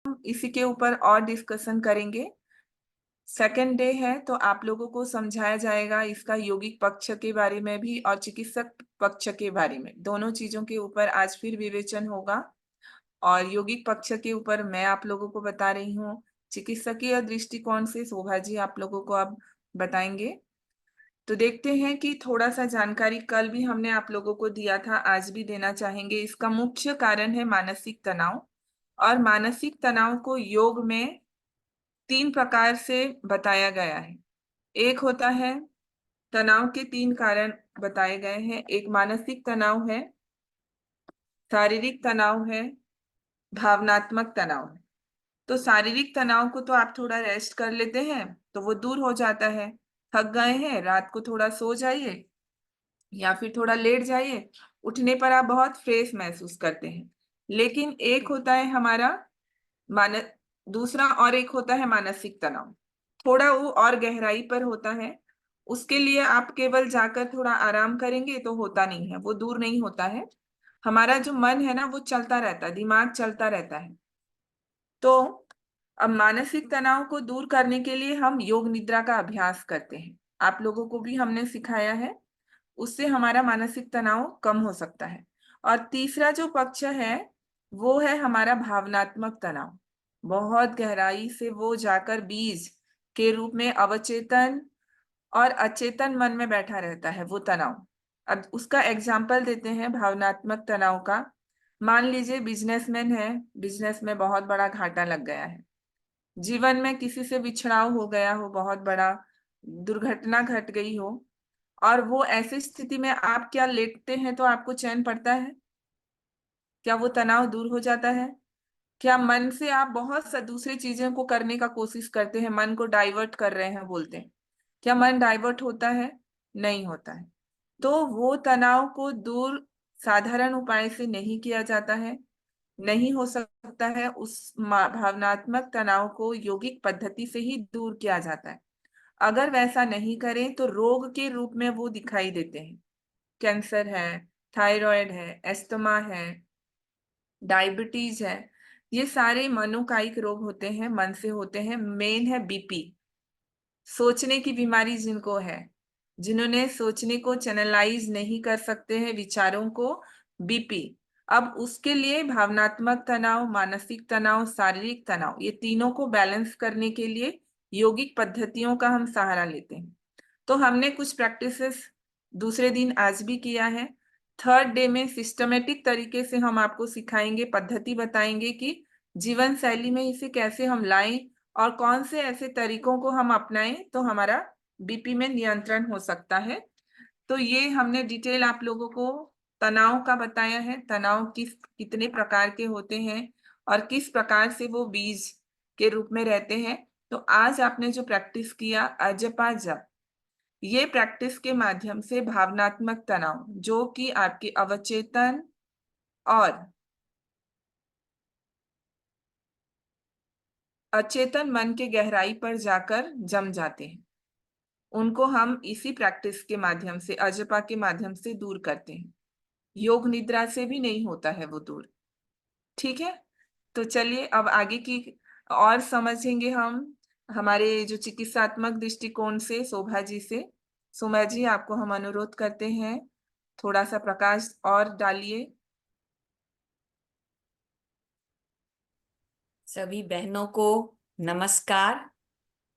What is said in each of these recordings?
इसी के ऊपर और डिस्कशन करेंगे। सेकेंड डे है तो आप लोगों को समझाया जाएगा इसका यौगिक पक्ष के बारे में भी और चिकित्सक पक्ष के बारे में, दोनों चीजों के ऊपर आज फिर विवेचन होगा। और यौगिक पक्ष के ऊपर मैं आप लोगों को बता रही हूँ, चिकित्सकीय दृष्टिकोण से शोभा जी आप लोगों को अब बताएंगे। तो देखते हैं कि थोड़ा सा जानकारी कल भी हमने आप लोगों को दिया था, आज भी देना चाहेंगे। इसका मुख्य कारण है मानसिक तनाव। और मानसिक तनाव को योग में 3 प्रकार से बताया गया है। एक होता है तनाव के 3 कारण बताए गए हैं। एक मानसिक तनाव है, शारीरिक तनाव है, भावनात्मक तनाव है। तो शारीरिक तनाव को तो आप थोड़ा रेस्ट कर लेते हैं तो वो दूर हो जाता है। थक गए हैं, रात को थोड़ा सो जाइए या फिर थोड़ा लेट जाइए, उठने पर आप बहुत फ्रेश महसूस करते हैं। लेकिन एक होता है हमारा मान दूसरा और एक होता है मानसिक तनाव, थोड़ा वो और गहराई पर होता है। उसके लिए आप केवल जाकर थोड़ा आराम करेंगे तो होता नहीं है, वो दूर नहीं होता है। हमारा जो मन है ना वो चलता रहता है, दिमाग चलता रहता है। तो अब मानसिक तनाव को दूर करने के लिए हम योग निद्रा का अभ्यास करते हैं, आप लोगों को भी हमने सिखाया है। उससे हमारा मानसिक तनाव कम हो सकता है। और तीसरा जो पक्ष है वो है हमारा भावनात्मक तनाव। बहुत गहराई से वो जाकर बीज के रूप में अवचेतन और अचेतन मन में बैठा रहता है वो तनाव। अब उसका एग्जाम्पल देते हैं भावनात्मक तनाव का। मान लीजिए बिजनेसमैन है, बिजनेस में बहुत बड़ा घाटा लग गया है, जीवन में किसी से बिछड़ाव हो गया हो, बहुत बड़ा दुर्घटना घट गई हो, और वो ऐसी स्थिति में आप क्या लेटते हैं तो आपको चैन पड़ता है? क्या वो तनाव दूर हो जाता है? क्या मन से आप बहुत सा दूसरी चीजों को करने का कोशिश करते हैं, मन को डाइवर्ट कर रहे हैं बोलते हैं, क्या मन डाइवर्ट होता है? नहीं होता है। तो वो तनाव को दूर साधारण उपाय से नहीं किया जाता है, नहीं हो सकता है। उस भावनात्मक तनाव को यौगिक पद्धति से ही दूर किया जाता है। अगर वैसा नहीं करें तो रोग के रूप में वो दिखाई देते हैं। कैंसर है, थायराइड है, एस्थमा है, डायबिटीज है, ये सारे मनोकायिक रोग होते हैं, मन से होते हैं। मेन है बीपी, सोचने की बीमारी जिनको है, जिन्होंने सोचने को चैनलाइज नहीं कर सकते हैं विचारों को, बीपी। अब उसके लिए भावनात्मक तनाव, मानसिक तनाव, शारीरिक तनाव, ये तीनों को बैलेंस करने के लिए यौगिक पद्धतियों का हम सहारा लेते हैं। तो हमने कुछ प्रैक्टिसेस दूसरे दिन आज भी किया है। थर्ड डे में सिस्टमेटिक तरीके से हम आपको सिखाएंगे, पद्धति बताएंगे कि जीवन शैली में इसे कैसे हम लाएं और कौन से ऐसे तरीकों को हम अपनाएं तो हमारा बीपी में नियंत्रण हो सकता है। तो ये हमने डिटेल आप लोगों को तनाव का बताया है, तनाव किस कितने प्रकार के होते हैं और किस प्रकार से वो बीज के रूप में रहते हैं। तो आज आपने जो प्रैक्टिस किया अजपा जप, ये प्रैक्टिस के माध्यम से भावनात्मक तनाव जो कि आपके अवचेतन और अचेतन मन के गहराई पर जाकर जम जाते हैं, उनको हम इसी प्रैक्टिस के माध्यम से, अजपा के माध्यम से दूर करते हैं। योग निद्रा से भी नहीं होता है वो दूर। ठीक है, तो चलिए अब आगे की और समझेंगे हम हमारे जो चिकित्सात्मक दृष्टिकोण से शोभा जी से। शोभा जी आपको हम अनुरोध करते हैं थोड़ा सा प्रकाश और डालिए। सभी बहनों को नमस्कार।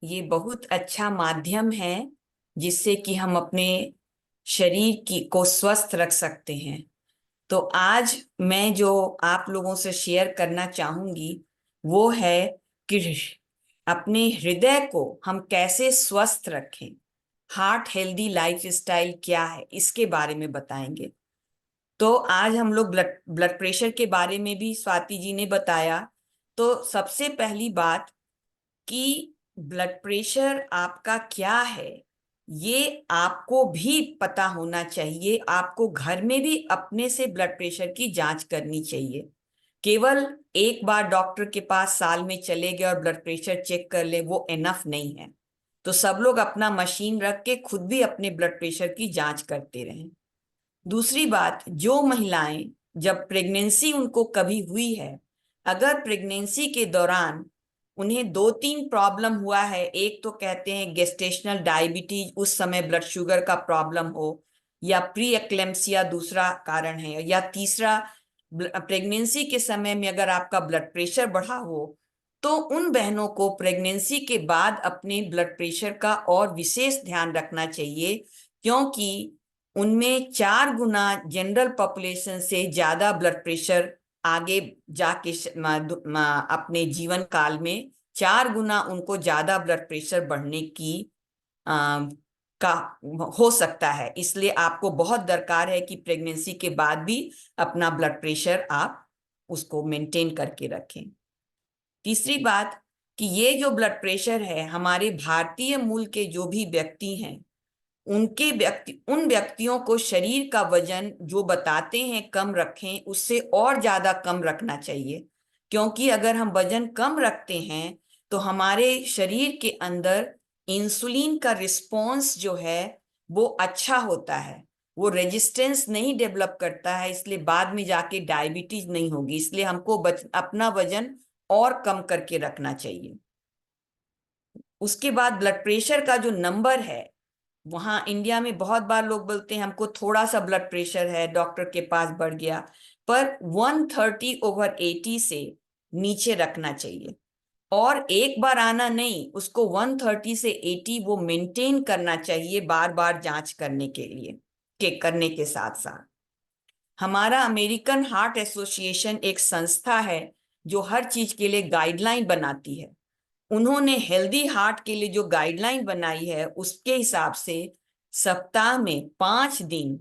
ये बहुत अच्छा माध्यम है जिससे कि हम अपने शरीर की को स्वस्थ रख सकते हैं। तो आज मैं जो आप लोगों से शेयर करना चाहूंगी वो है कि अपने हृदय को हम कैसे स्वस्थ रखें। हार्ट हेल्दी लाइफ स्टाइल क्या है इसके बारे में बताएंगे। तो आज हम लोग ब्लड ब्लड प्रेशर के बारे में भी स्वाति जी ने बताया। तो सबसे पहली बात कि ब्लड प्रेशर आपका क्या है ये आपको भी पता होना चाहिए। आपको घर में भी अपने से ब्लड प्रेशर की जांच करनी चाहिए। केवल एक बार डॉक्टर के पास साल में चले गए और ब्लड प्रेशर चेक कर ले वो एनफ नहीं है। तो सब लोग अपना मशीन रख के खुद भी अपने ब्लड प्रेशर की जांच करते रहें। दूसरी बात, जो महिलाएं जब प्रेगनेंसी उनको कभी हुई है अगर प्रेगनेंसी के दौरान उन्हें 2-3 प्रॉब्लम हुआ है, एक तो कहते हैं गेस्टेशनल डायबिटीज, उस समय ब्लड शुगर का प्रॉब्लम हो, या प्री एक्लेम्सिया दूसरा कारण है, या तीसरा प्रेगनेंसी के समय में अगर आपका ब्लड प्रेशर बढ़ा हो, तो उन बहनों को प्रेगनेंसी के बाद अपने ब्लड प्रेशर का और विशेष ध्यान रखना चाहिए, क्योंकि उनमें 4 गुना जनरल पॉपुलेशन से ज्यादा ब्लड प्रेशर आगे जाके अपने जीवन काल में 4 गुना उनको ज्यादा ब्लड प्रेशर बढ़ने की आ, का हो सकता है। इसलिए आपको बहुत दरकार है कि प्रेगनेंसी के बाद भी अपना ब्लड प्रेशर आप उसको मेंटेन करके रखें। तीसरी बात कि ये जो ब्लड प्रेशर है, हमारे भारतीय मूल के जो भी व्यक्ति हैं, उन व्यक्तियों को शरीर का वजन जो बताते हैं कम रखें, उससे और ज्यादा कम रखना चाहिए, क्योंकि अगर हम वजन कम रखते हैं तो हमारे शरीर के अंदर इंसुलिन का रिस्पॉन्स जो है वो अच्छा होता है, वो रेजिस्टेंस नहीं डेवलप करता है, इसलिए बाद में जाके डायबिटीज नहीं होगी। इसलिए हमको अपना वजन और कम करके रखना चाहिए। उसके बाद ब्लड प्रेशर का जो नंबर है, वहां इंडिया में बहुत बार लोग बोलते हैं हमको थोड़ा सा ब्लड प्रेशर है, डॉक्टर के पास बढ़ गया, पर 130/80 से नीचे रखना चाहिए। और एक बार आना नहीं, उसको 130 से 80 वो मेंटेन करना चाहिए, बार बार जांच करने के लिए करने के साथ साथ। हमारा अमेरिकन हार्ट एसोसिएशन एक संस्था है जो हर चीज के लिए गाइडलाइन बनाती है। उन्होंने हेल्दी हार्ट के लिए जो गाइडलाइन बनाई है, उसके हिसाब से सप्ताह में 5 दिन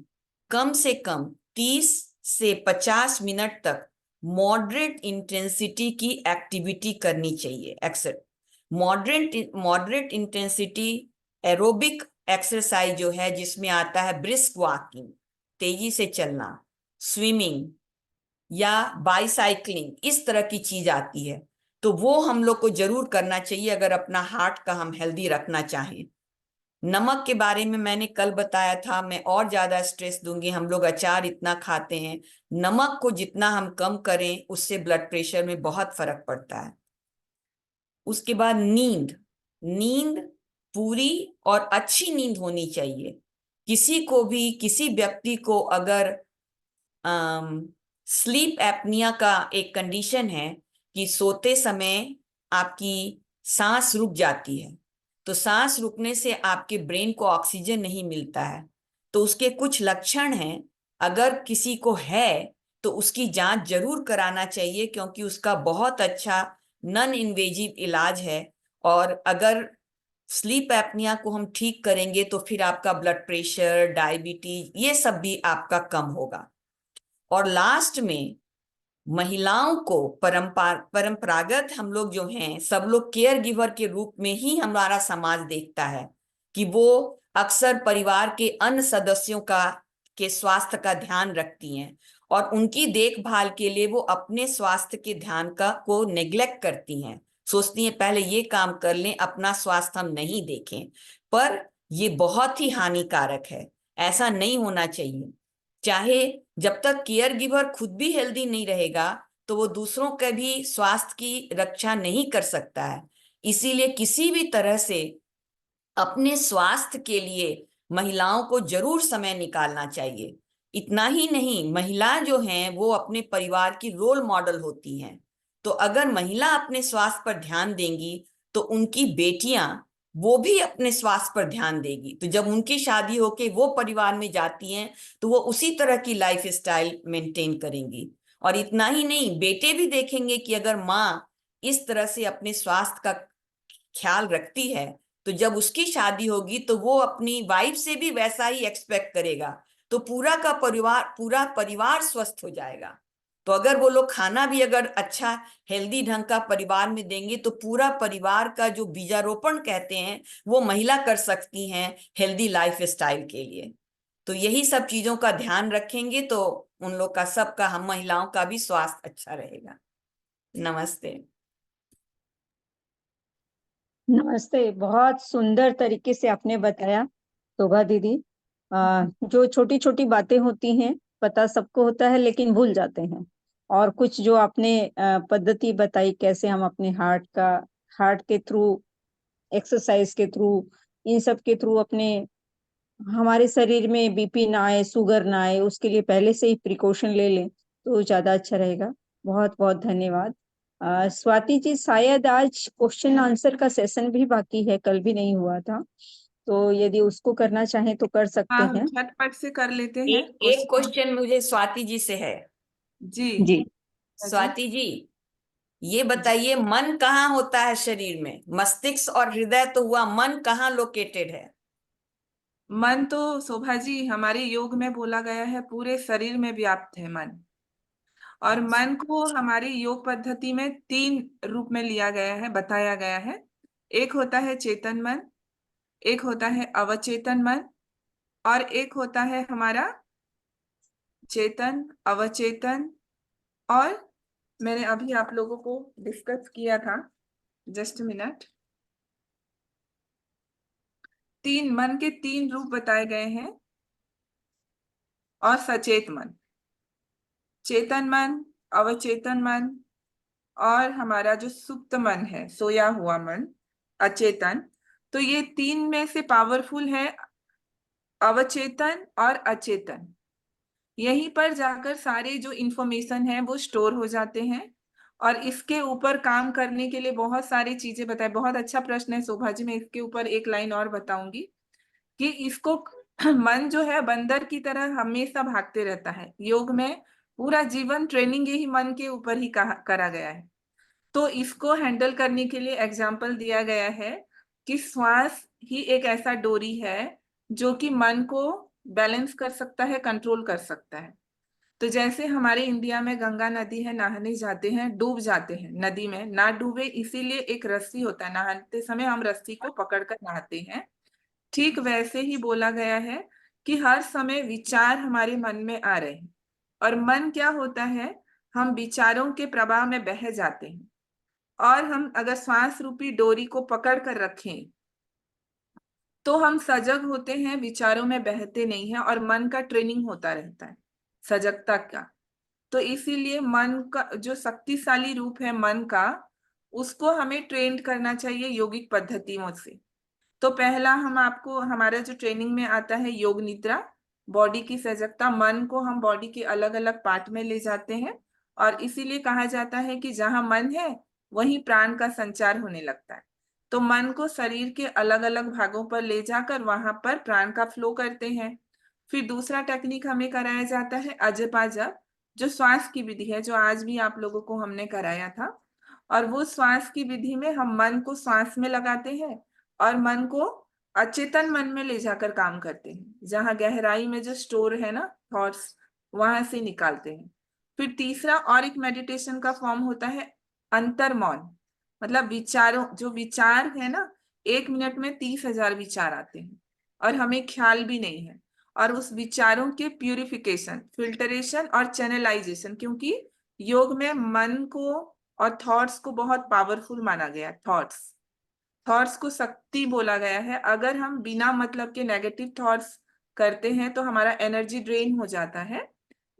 कम से कम 30 से 50 मिनट तक मॉडरेट इंटेंसिटी की एक्टिविटी करनी चाहिए। मॉडरेट इंटेंसिटी एरोबिक एक्सरसाइज जो है, जिसमें आता है ब्रिस्क वॉकिंग, तेजी से चलना, स्विमिंग या बाईसाइक्लिंग, इस तरह की चीज आती है, तो वो हम लोग को जरूर करना चाहिए अगर अपना हार्ट का हम हेल्दी रखना चाहें। नमक के बारे में मैंने कल बताया था, मैं और ज्यादा स्ट्रेस दूंगी। हम लोग अचार इतना खाते हैं, नमक को जितना हम कम करें उससे ब्लड प्रेशर में बहुत फर्क पड़ता है। उसके बाद नींद, नींद पूरी और अच्छी नींद होनी चाहिए। किसी व्यक्ति को अगर स्लीप एपनिया का एक कंडीशन है कि सोते समय आपकी सांस रुक जाती है, तो सांस रुकने से आपके ब्रेन को ऑक्सीजन नहीं मिलता है, तो उसके कुछ लक्षण हैं। अगर किसी को है तो उसकी जांच जरूर कराना चाहिए, क्योंकि उसका बहुत अच्छा नॉन इन्वेजिव इलाज है। और अगर स्लीप एपनिया को हम ठीक करेंगे तो फिर आपका ब्लड प्रेशर, डायबिटीज, ये सब भी आपका कम होगा। और लास्ट में महिलाओं को परंपरागत हम लोग जो हैं, सब लोग केयर गिवर के रूप में ही हमारा समाज देखता है कि वो अक्सर परिवार के अन्य सदस्यों का के स्वास्थ्य का ध्यान रखती हैं, और उनकी देखभाल के लिए वो अपने स्वास्थ्य के ध्यान को नेग्लेक्ट करती हैं, सोचती हैं पहले ये काम कर लें, अपना स्वास्थ्य हम नहीं देखें। पर ये बहुत ही हानिकारक है, ऐसा नहीं होना चाहिए। चाहे जब तक केयर गिवर खुद भी हेल्दी नहीं रहेगा, तो वो दूसरों के भी स्वास्थ्य की रक्षा नहीं कर सकता है। इसीलिए किसी भी तरह से अपने स्वास्थ्य के लिए महिलाओं को जरूर समय निकालना चाहिए। इतना ही नहीं, महिला जो हैं वो अपने परिवार की रोल मॉडल होती हैं, तो अगर महिला अपने स्वास्थ्य पर ध्यान देंगी तो उनकी बेटियां वो भी अपने स्वास्थ्य पर ध्यान देगी, तो जब उनकी शादी होके वो परिवार में जाती हैं तो वो उसी तरह की लाइफ स्टाइल मेंटेन करेंगी। और इतना ही नहीं, बेटे भी देखेंगे कि अगर माँ इस तरह से अपने स्वास्थ्य का ख्याल रखती है, तो जब उसकी शादी होगी तो वो अपनी वाइफ से भी वैसा ही एक्सपेक्ट करेगा, तो पूरा परिवार स्वस्थ हो जाएगा। तो अगर वो लोग खाना भी अगर अच्छा हेल्दी ढंग का परिवार में देंगे, तो पूरा परिवार का जो बीजारोपण कहते हैं वो महिला कर सकती हैं हेल्दी लाइफ स्टाइल के लिए। तो यही सब चीजों का ध्यान रखेंगे तो उन लोग का, सबका, हम महिलाओं का भी स्वास्थ्य अच्छा रहेगा। नमस्ते। नमस्ते। बहुत सुंदर तरीके से आपने बताया शोभा दीदी। जो छोटी छोटी बातें होती हैं, पता सबको होता है लेकिन भूल जाते हैं, और कुछ जो आपने पद्धति बताई कैसे हम अपने हार्ट के थ्रू, एक्सरसाइज के थ्रू, इन सब के थ्रू अपने हमारे शरीर में बीपी ना आए, शुगर ना आए, उसके लिए पहले से ही प्रिकॉशन ले लें तो ज्यादा अच्छा रहेगा। बहुत बहुत धन्यवाद। स्वाति जी, शायद आज क्वेश्चन आंसर का सेशन भी बाकी है, कल भी नहीं हुआ था, तो यदि उसको करना चाहें तो कर सकते हाँ, हम हैं। झटपट से कर लेते हैं एक क्वेश्चन। क्वेश्चन मुझे स्वाति जी से है। जी। जी। जी। स्वाति जी, ये जी। बताइए, मन कहाँ होता है शरीर में? मस्तिष्क और हृदय तो हुआ, मन कहाँ लोकेटेड है? मन तो शोभा जी हमारे योग में बोला गया है पूरे शरीर में व्याप्त है मन। और अच्छा। मन को हमारी योग पद्धति में तीन रूप में लिया गया है, बताया गया है। एक होता है चेतन मन, एक होता है अवचेतन मन, और एक होता है हमारा चेतन, अवचेतन। और मैंने अभी आप लोगों को डिस्कस किया था, जस्ट मिनट, तीन मन के तीन रूप बताए गए हैं। और सचेत मन, चेतन मन, अवचेतन मन, और हमारा जो सुप्त मन है, सोया हुआ मन, अचेतन। तो ये तीन में से पावरफुल है अवचेतन और अचेतन। यहीं पर जाकर सारे जो इंफॉर्मेशन है वो स्टोर हो जाते हैं। और इसके ऊपर काम करने के लिए बहुत सारी चीजें बताए। बहुत अच्छा प्रश्न है शोभा जी, मैं इसके ऊपर एक लाइन और बताऊंगी कि इसको मन जो है बंदर की तरह हमेशा भागते रहता है। योग में पूरा जीवन ट्रेनिंग यही मन के ऊपर ही करा गया है। तो इसको हैंडल करने के लिए एग्जाम्पल दिया गया है कि श्वास ही एक ऐसा डोरी है जो कि मन को बैलेंस कर सकता है, कंट्रोल कर सकता है। तो जैसे हमारे इंडिया में गंगा नदी है, नहाने जाते हैं, डूब जाते हैं नदी में, ना डूबे इसीलिए एक रस्सी होता है, नहाते समय हम रस्सी को पकड़कर नहाते हैं। ठीक वैसे ही बोला गया है कि हर समय विचार हमारे मन में आ रहे हैं। और मन क्या होता है, हम विचारों के प्रवाह में बह जाते हैं। और हम अगर श्वास रूपी डोरी को पकड़ कर रखें तो हम सजग होते हैं, विचारों में बहते नहीं हैं, और मन का ट्रेनिंग होता रहता है, सजगता का। तो इसीलिए मन का जो शक्तिशाली रूप है मन का, उसको हमें ट्रेन करना चाहिए योगिक पद्धतियों से। तो पहला हम आपको, हमारा जो ट्रेनिंग में आता है योग निद्रा, बॉडी की सजगता। मन को हम बॉडी के अलग अलग पार्ट में ले जाते हैं। और इसीलिए कहा जाता है कि जहां मन है वहीं प्राण का संचार होने लगता है। तो मन को शरीर के अलग अलग भागों पर ले जाकर वहां पर प्राण का फ्लो करते हैं। फिर दूसरा टेक्निक हमें कराया जाता है अजपा जप, जो श्वास की विधि है, जो आज भी आप लोगों को हमने कराया था। और वो श्वास की विधि में हम मन को श्वास में लगाते हैं और मन को अचेतन मन में ले जाकर काम करते हैं, जहां गहराई में जो स्टोर है ना थॉट्स, वहां से निकालते हैं। फिर तीसरा और एक मेडिटेशन का फॉर्म होता है अंतर्मौन। मतलब विचारों, जो विचार है ना, 1 मिनट में 30,000 विचार आते हैं और हमें ख्याल भी नहीं है। और उस विचारों के प्यूरिफिकेशन, फिल्टरेशन और चैनलाइजेशन, क्योंकि योग में मन को और थॉट्स को बहुत पावरफुल माना गया। थॉट्स को शक्ति बोला गया है। अगर हम बिना मतलब के नेगेटिव थॉट्स करते हैं तो हमारा एनर्जी ड्रेन हो जाता है।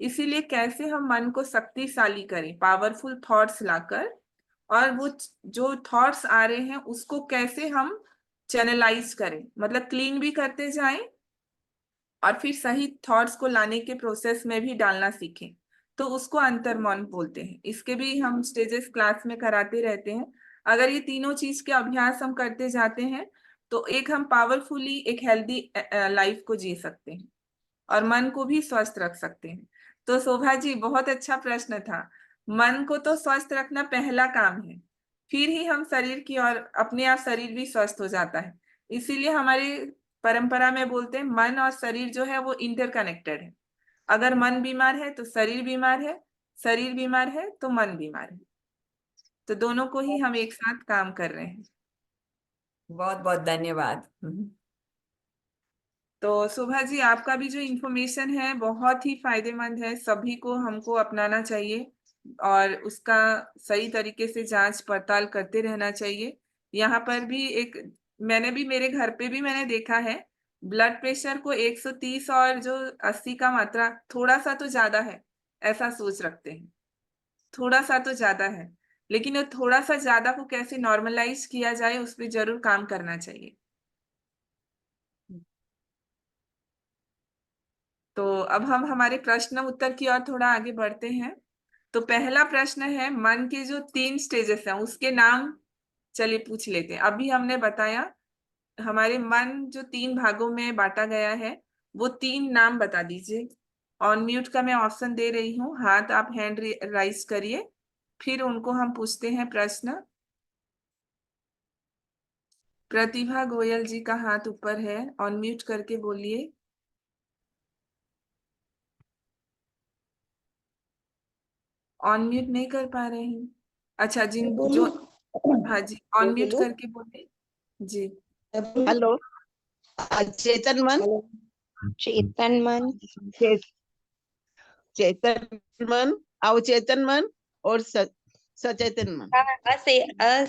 इसीलिए कैसे हम मन को शक्तिशाली करें, पावरफुल थॉट्स लाकर, और वो जो थॉट्स आ रहे हैं उसको कैसे हम चैनलाइज करें, मतलब क्लीन भी करते जाएं और फिर सही थॉट्स को लाने के प्रोसेस में भी डालना सीखें। तो उसको अंतर्मौन बोलते हैं। इसके भी हम स्टेजेस क्लास में कराते रहते हैं। अगर ये तीनों चीज के अभ्यास हम करते जाते हैं तो एक हम पावरफुली एक हेल्दी लाइफ को जी सकते हैं और मन को भी स्वस्थ रख सकते हैं। तो शोभा जी, बहुत अच्छा प्रश्न था। मन को तो स्वस्थ रखना पहला काम है, फिर ही हम शरीर की, और अपने आप शरीर भी स्वस्थ हो जाता है। इसीलिए हमारी परंपरा में बोलते हैं मन और शरीर जो है वो इंटरकनेक्टेड है। अगर मन बीमार है तो शरीर बीमार है, शरीर बीमार है तो मन बीमार है। तो दोनों को ही हम एक साथ काम कर रहे हैं। बहुत बहुत धन्यवाद। तो शोभा जी, आपका भी जो इंफॉर्मेशन है बहुत ही फायदेमंद है, सभी को हमको अपनाना चाहिए और उसका सही तरीके से जांच पड़ताल करते रहना चाहिए। यहाँ पर भी एक, मैंने भी मेरे घर पे भी मैंने देखा है, ब्लड प्रेशर को 130 और जो 80 का मात्रा थोड़ा सा तो ज्यादा है, ऐसा सोच रखते हैं। थोड़ा सा तो ज्यादा है, लेकिन वो थोड़ा सा ज्यादा को कैसे नॉर्मलाइज किया जाए उस पर जरूर काम करना चाहिए। तो अब हम हमारे प्रश्न उत्तर की ओर थोड़ा आगे बढ़ते हैं। तो पहला प्रश्न है, मन के जो 3 स्टेजेस हैं उसके नाम चलिए पूछ लेते हैं। अभी हमने बताया हमारे मन जो 3 भागों में बांटा गया है, वो 3 नाम बता दीजिए। ऑन म्यूट का मैं ऑप्शन दे रही हूँ, हाथ आप हैंड राइज करिए, फिर उनको हम पूछते हैं प्रश्न। प्रतिभा गोयल जी का हाथ ऊपर है, ऑन म्यूट करके बोलिए। ऑन म्यूट नहीं कर पा रहे हैं। अच्छा, जिन जो, हाँ जी, ऑन म्यूट करके बोलिए जी। हेलो। चेतन मन, चेतन मन, चेतन मन, अवचेतन मन और सचेतन मन। अचेतन,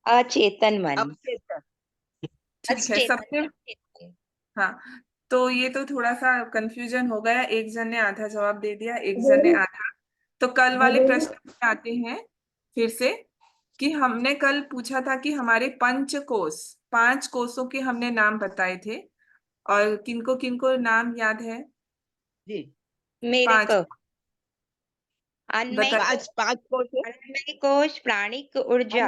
अचेतन मन, अवचेतन। ठीक है सबसे। हाँ, तो ये तो थोड़ा सा कंफ्यूजन हो गया, एक जन ने आधा जवाब दे दिया, एक जन ने आधा। तो कल वाले प्रश्न में आते हैं फिर से, कि हमने कल पूछा था कि हमारे पंच कोश, 5 कोषों के हमने नाम बताए थे, और किनको किनको नाम याद है? जी, मेरे 5 को अन्नमय बताइए। पांच कोश है। अन्नमय कोश प्राणिक ऊर्जा,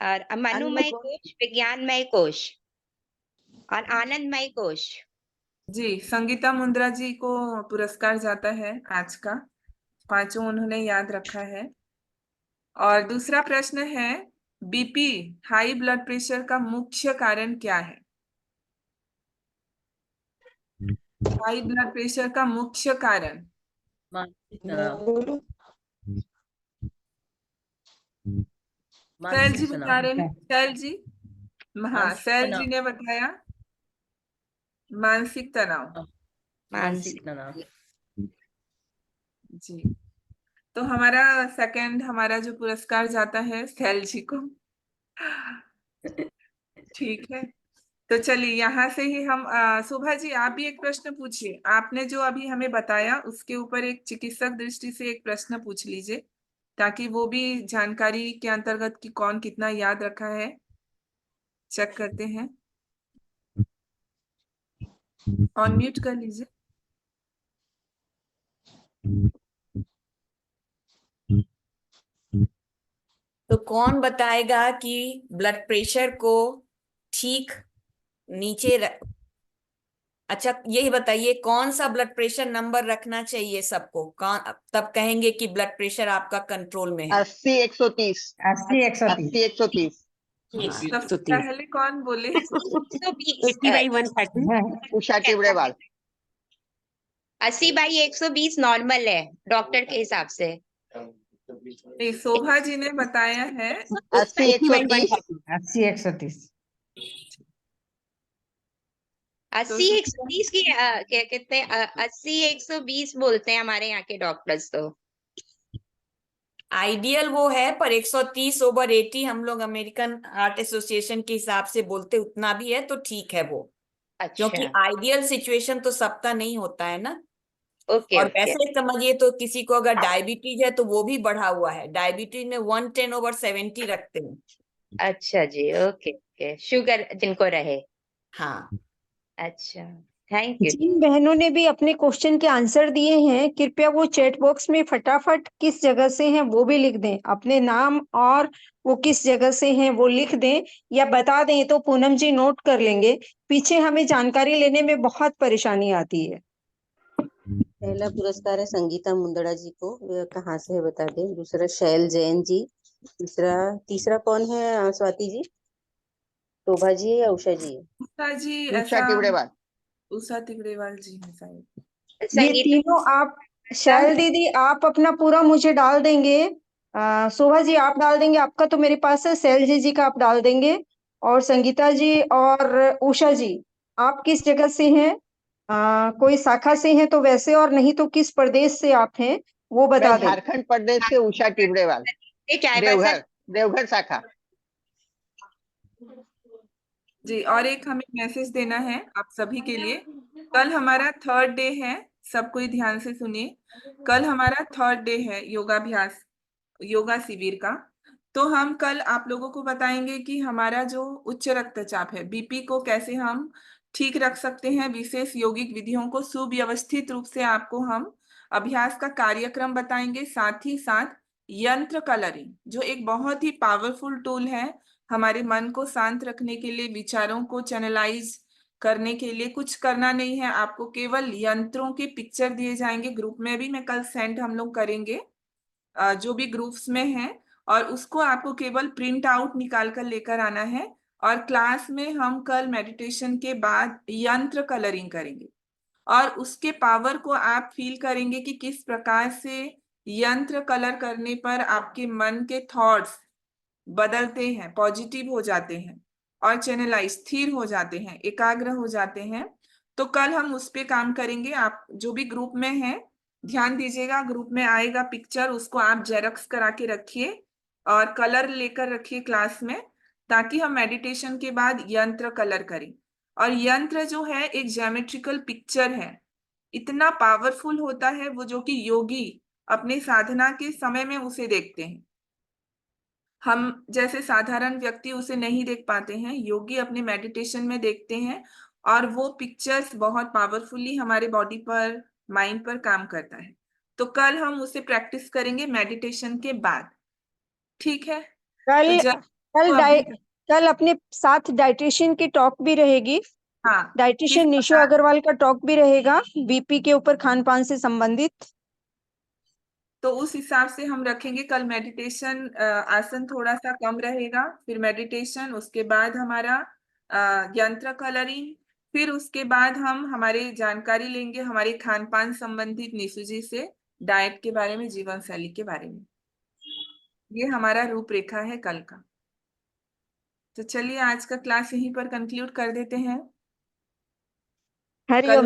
और मनोमय कोश। कोश विज्ञानमय कोश, और आनंदमय कोश। जी, संगीता मुंद्रा जी को पुरस्कार जाता है आज का, 5 उन्होंने याद रखा है। और दूसरा प्रश्न है, बीपी, हाई ब्लड प्रेशर का मुख्य कारण क्या है? हाई ब्लड प्रेशर का मुख्य कारण। मानसिक तनाव। सैल जी मानसिक बता तनाव। रहे हैं, सैल जी। हाँ, मानसिक सैल जी तनाव। ने बताया मानसिक तनाव। मानसिक तनाव। जी, तो हमारा सेकंड, हमारा जो पुरस्कार जाता है सैल जी को। ठीक है, तो चलिए यहाँ से ही हम शोभा जी आप भी एक प्रश्न पूछिए। आपने जो अभी हमें बताया उसके ऊपर एक चिकित्सक दृष्टि से एक प्रश्न पूछ लीजिए, ताकि वो भी जानकारी के अंतर्गत कि कौन कितना याद रखा है चेक करते हैं। ऑन म्यूट कर लीजिए। तो कौन बताएगा कि ब्लड प्रेशर को ठीक नीचे अच्छा यही बताइए, कौन सा ब्लड प्रेशर नंबर रखना चाहिए सबको, कौन तब कहेंगे कि ब्लड प्रेशर आपका कंट्रोल में है? 80-130। 80-130। 80-130। हाँ, सबसे पहले कौन बोले? 80/130। उषा टिबड़ेवाल। 80/120 नॉर्मल है डॉक्टर के हिसाब से। नहीं, शोभा जी ने बताया है 80-130। 80/130। तो 80/130 की क्या कहते हैं, 80/120 बोलते हैं हमारे यहाँ के डॉक्टर्स तो। आइडियल वो है, पर 130/80 हम लोग अमेरिकन हार्ट एसोसिएशन के हिसाब से बोलते, उतना भी है तो ठीक है वो, क्योंकि अच्छा, आइडियल सिचुएशन तो सबका नहीं होता है ना। ओके और ओके। वैसे समझिए तो किसी को अगर डायबिटीज है तो वो भी बढ़ा हुआ है, डायबिटीज में 110/70 रखते हैं। अच्छा जी, ओके ओके, शुगर जिनको रहे। हाँ, अच्छा, थैंक यू। जिन बहनों ने भी अपने क्वेश्चन के आंसर दिए हैं, कृपया वो चैट बॉक्स में फटाफट किस जगह से हैं वो भी लिख दें, अपने नाम और वो किस जगह से हैं वो लिख दें, या बता दें तो पूनम जी नोट कर लेंगे। पीछे हमें जानकारी लेने में बहुत परेशानी आती है। पहला पुरस्कार है संगीता मुंदड़ा जी को, वे कहाँ से है बता दें। दूसरा शैल जैन जी। तीसरा कौन है स्वाति जी? शोभा जी या उषा जी? उषा जी, उषा ऐसा टिबड़ेवाल। उषा तिगड़ेवाल जी है शायद। ये संगीता तीनों आप, शैल दीदी आप अपना पूरा मुझे डाल देंगे, शोभा जी आप डाल देंगे, आपका तो मेरे पास है, शैल जी का आप डाल देंगे, और संगीता जी और उषा जी आप किस जगह से हैं, कोई शाखा से हैं तो वैसे, और नहीं तो किस प्रदेश से आप हैं वो मैं बता दें। झारखंड प्रदेश से उषा टिबड़ेवाल, चाय बरसा। देवघर, देवघर शाखा। जी, और एक हमें मैसेज देना है आप सभी के लिए। कल हमारा 3rd डे है सब कोई ध्यान से सुनिए। कल हमारा 3rd डे है योगाभ्यास, योगा शिविर का। तो हम कल आप लोगों को बताएंगे कि हमारा जो उच्च रक्तचाप है, बीपी को कैसे हम ठीक रख सकते हैं। विशेष यौगिक विधियों को सुव्यवस्थित रूप से आपको हम अभ्यास का कार्यक्रम बताएंगे। साथ ही साथ यंत्र कलरिंग, जो एक बहुत ही पावरफुल टूल है हमारे मन को शांत रखने के लिए, विचारों को चैनलाइज करने के लिए। कुछ करना नहीं है आपको, केवल यंत्रों के पिक्चर दिए जाएंगे। ग्रुप में भी मैं कल सेंड हम लोग करेंगे, जो भी ग्रुप्स में है, और उसको आपको केवल प्रिंट आउट निकाल कर लेकर आना है। और क्लास में हम कल मेडिटेशन के बाद यंत्र कलरिंग करेंगे, और उसके पावर को आप फील करेंगे कि किस प्रकार से यंत्र कलर करने पर आपके मन के थॉट्स बदलते हैं, पॉजिटिव हो जाते हैं, और चैनलाइज स्थिर हो जाते हैं, एकाग्र हो जाते हैं। तो कल हम उस पे काम करेंगे। आप जो भी ग्रुप में हैं ध्यान दीजिएगा, ग्रुप में आएगा पिक्चर, उसको आप जेरॉक्स करा के रखिए और कलर लेकर रखिए क्लास में, ताकि हम मेडिटेशन के बाद यंत्र कलर करें। और यंत्र जो है एक ज्योमेट्रिकल पिक्चर है, इतना पावरफुल होता है वो, जो कि योगी अपने साधना के समय में उसे देखते हैं। हम जैसे साधारण व्यक्ति उसे नहीं देख पाते हैं, योगी अपने मेडिटेशन में देखते हैं, और वो पिक्चर्स बहुत पावरफुली हमारे बॉडी पर, माइंड पर काम करता है। तो कल हम उसे प्रैक्टिस करेंगे मेडिटेशन के बाद, ठीक है? कल तो जब कल तो डाइ अपनी, कल अपने साथ डाइटिशियन की टॉक भी रहेगी। हाँ, किस डाइटिशियन निशु प्रकार, अग्रवाल का टॉक भी रहेगा बीपी के ऊपर, खान पान से संबंधित। तो उस हिसाब से हम रखेंगे। कल मेडिटेशन आसन थोड़ा सा कम रहेगा, फिर मेडिटेशन, उसके बाद हमारा यंत्र कलरिंग, फिर उसके बाद हम हमारे जानकारी लेंगे हमारे खान पान संबंधित निशु जी से, डाइट के बारे में, जीवन शैली के बारे में। ये हमारा रूपरेखा है कल का। तो चलिए आज का क्लास यहीं पर कंक्लूड कर देते हैं। कल हरिओम।